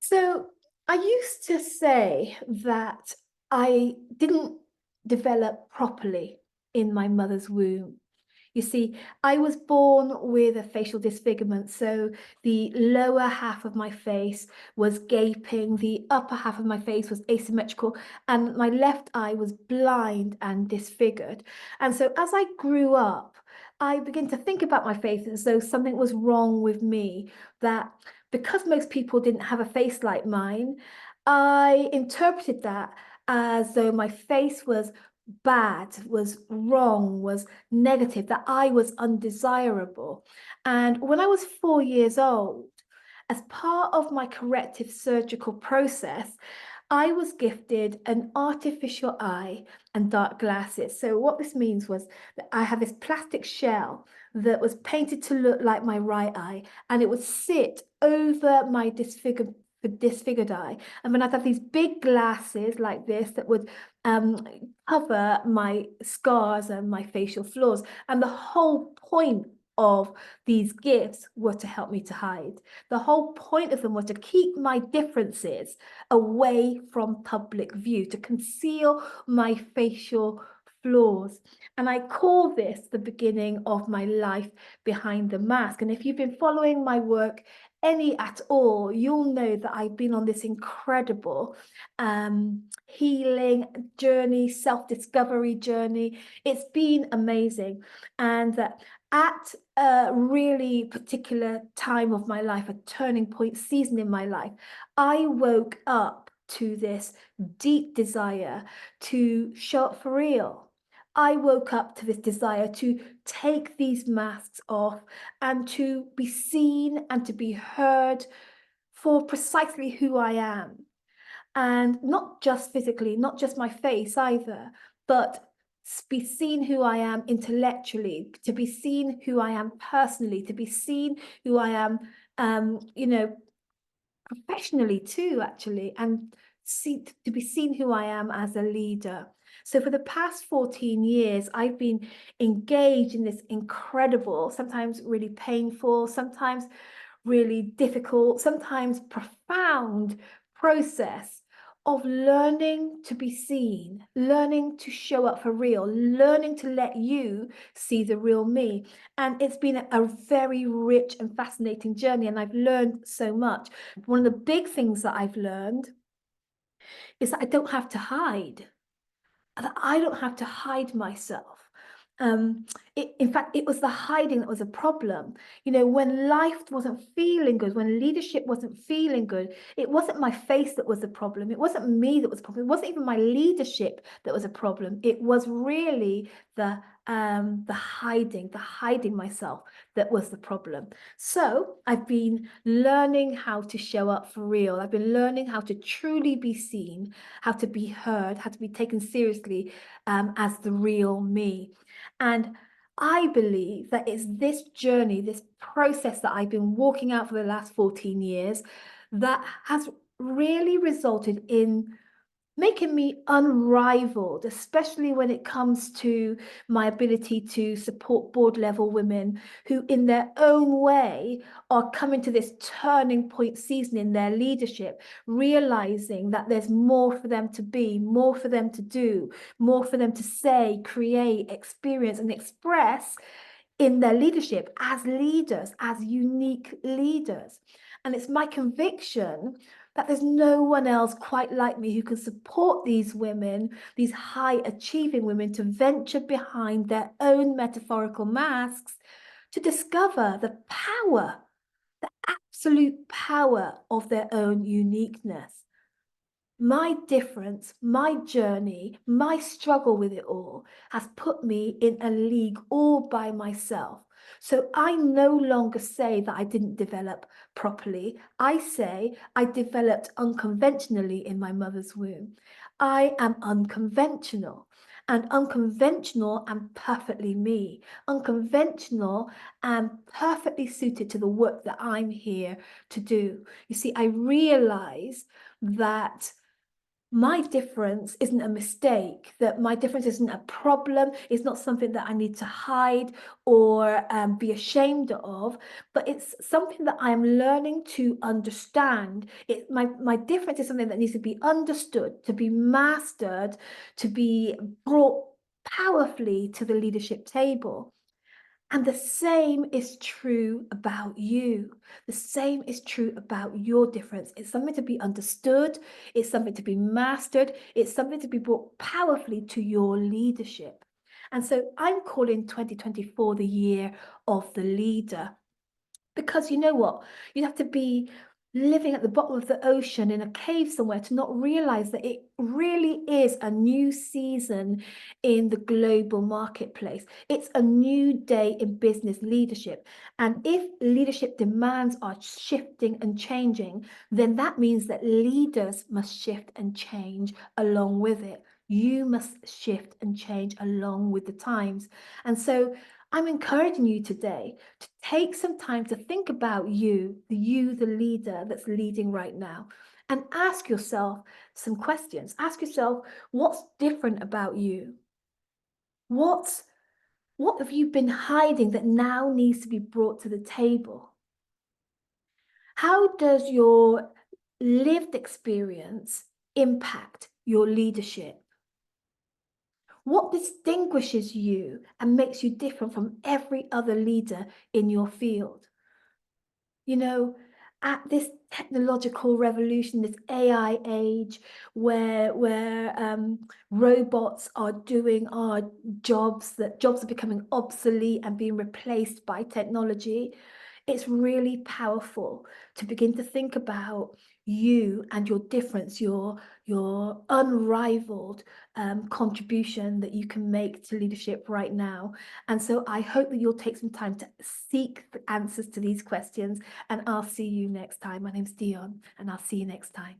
So I used to say that I didn't develop properly in my mother's womb. You see, I was born with a facial disfigurement, so the lower half of my face was gaping, the upper half of my face was asymmetrical, and my left eye was blind and disfigured. And so as I grew up, I began to think about my face as though something was wrong with me, that because most people didn't have a face like mine, I interpreted that as though my face was bad, was wrong, was negative, that I was undesirable. And when I was 4 years old, as part of my corrective surgical process, I was gifted an artificial eye and dark glasses. So, what this means was that I had this plastic shell that was painted to look like my right eye, and it would sit over my disfigured eye. And then I'd have these big glasses like this that would um, cover my scars and my facial flaws. And the whole point of these gifts were to help me to hide. The whole point of them was to keep my differences away from public view, to conceal my facial flaws. And I call this the beginning of my life behind the mask. And if you've been following my work any at all, you'll know that I've been on this incredible healing journey, self-discovery journey. It's been amazing. And at a really particular time of my life, a turning point season in my life, I woke up to this deep desire to show up for real. I woke up to this desire to take these masks off and to be seen and to be heard for precisely who I am. And not just physically, not just my face either, but be seen who I am intellectually, to be seen who I am personally, to be seen who I am, professionally too, actually, and to be seen who I am as a leader. So for the past 14 years, I've been engaged in this incredible, sometimes really painful, sometimes really difficult, sometimes profound process of learning to be seen, learning to show up for real, learning to let you see the real me. And it's been a very rich and fascinating journey, and I've learned so much. One of the big things that I've learned is that I don't have to hide, that I don't have to hide myself. In fact, it was the hiding that was a problem. You know, when life wasn't feeling good, when leadership wasn't feeling good, it wasn't my face that was the problem. It wasn't me that was the problem. It wasn't even my leadership that was a problem. It was really the hiding myself that was the problem. So I've been learning how to show up for real. I've been learning how to truly be seen, how to be heard, how to be taken seriously as the real me. And I believe that it's this journey, this process that I've been walking out for the last 14 years that has really resulted in making me unrivaled, especially when it comes to my ability to support board level women who, in their own way, are coming to this turning point season in their leadership, realizing that there's more for them to be, more for them to do, more for them to say, create, experience, and express in their leadership as leaders, as unique leaders. And it's my conviction that there's no one else quite like me who can support these women, these high achieving women, to venture behind their own metaphorical masks to discover the power, the absolute power of their own uniqueness. My difference, my journey, my struggle with it all has put me in a league all by myself. So I no longer say that I didn't develop properly. I say I developed unconventionally in my mother's womb. I am unconventional. And unconventional and perfectly me. Unconventional and perfectly suited to the work that I'm here to do. You see, I realize that my difference isn't a mistake, that my difference isn't a problem, it's not something that I need to hide or be ashamed of, but it's something that I'm learning to understand. My difference is something that needs to be understood, to be mastered, to be brought powerfully to the leadership table. And the same is true about you. The same is true about your difference. It's something to be understood, it's something to be mastered, it's something to be brought powerfully to your leadership. And so I'm calling 2024 the year of the leader. Because you know what? You'd have to be living at the bottom of the ocean in a cave somewhere to not realize that it really is a new season in the global marketplace. It's a new day in business leadership. And if leadership demands are shifting and changing, then that means that leaders must shift and change along with it. You must shift and change along with the times. And so I'm encouraging you today to take some time to think about you, the leader that's leading right now, and ask yourself some questions. Ask yourself, what's different about you? What's what have you been hiding that now needs to be brought to the table? How does your lived experience impact your leadership? What distinguishes you and makes you different from every other leader in your field? You know, at this technological revolution, this AI age, where robots are doing our jobs, that jobs are becoming obsolete and being replaced by technology, it's really powerful to begin to think about you and your difference, your unrivaled contribution that you can make to leadership right now. And so I hope that you'll take some time to seek the answers to these questions, and I'll see you next time. My name's Dion, and I'll see you next time.